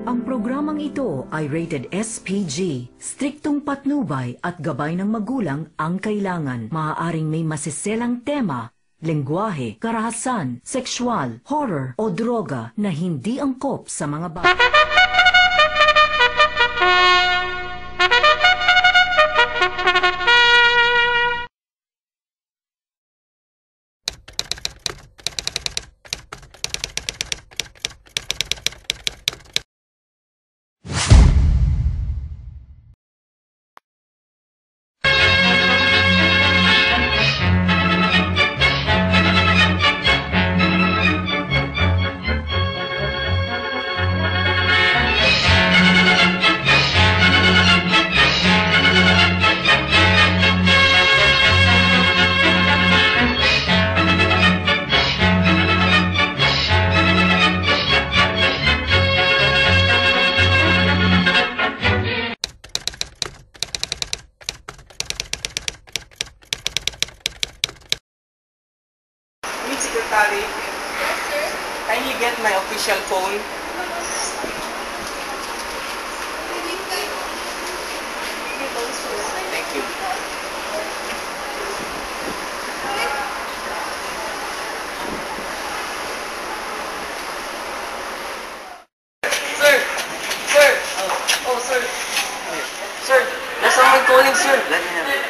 Ang programang ito ay rated SPG. Striktong patnubay at gabay ng magulang ang kailangan. Maaaring may masiselang tema, lengguwahe, karahasan, sexual, horror o droga na hindi angkop sa mga bata. Secretary, Yes, sir. kindly get my official phone. Thank you. Sir! Sir! Oh, sir. Sir, there's someone calling, sir. Let me have it.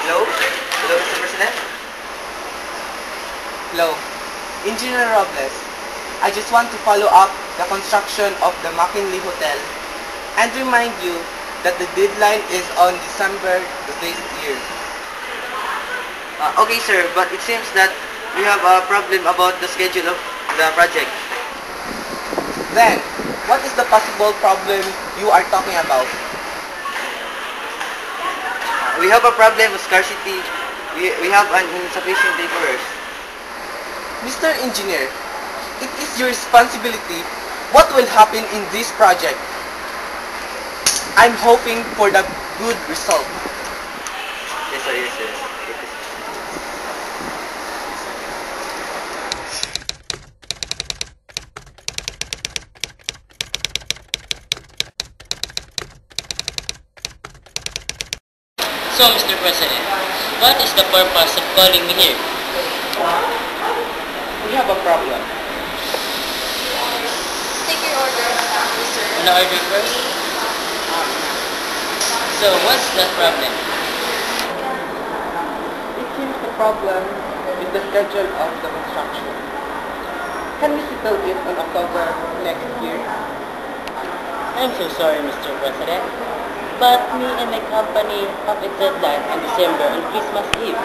Hello? Hello, Mr. President? Hello. Engineer Robles. I just want to follow up the construction of the McKinley Hotel and remind you that the deadline is on December this year. Okay, sir, but it seems that we have a problem about the schedule of the project. Then, what is the possible problem you are talking about? We have a problem of scarcity. We have an insufficient laborers. Mr. Engineer, it is your responsibility what will happen in this project. I'm hoping for the good result. Yes, sir, yes, sir. So, Mr. President, what is the purpose of calling me here? We have a problem. Take your order, sir. Wanna order first? So, what's the problem? It seems the problem is the schedule of the construction. Can we settle it on October next year? I'm so sorry, Mr. President, but me and my company have a deadline on December on Christmas Eve.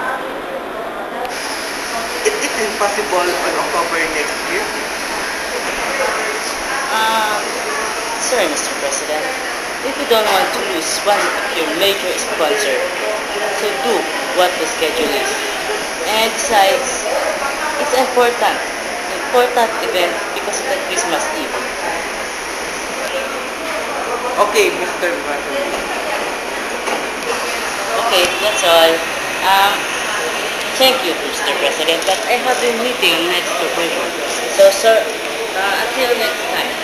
It is impossible on October next year. Sorry, Mr. President, if you don't want to lose one of your major sponsors, so do what the schedule is. And besides, it's an important event because of the Christmas Eve. Okay, Mr. Vato. Okay, that's all. Thank you, Mr. President, but I have a meeting next to October. So, sir, until next time.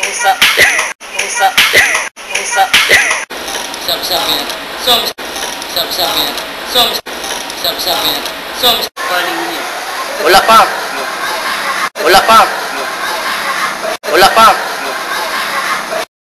Usap. Calling me here. Wala pa.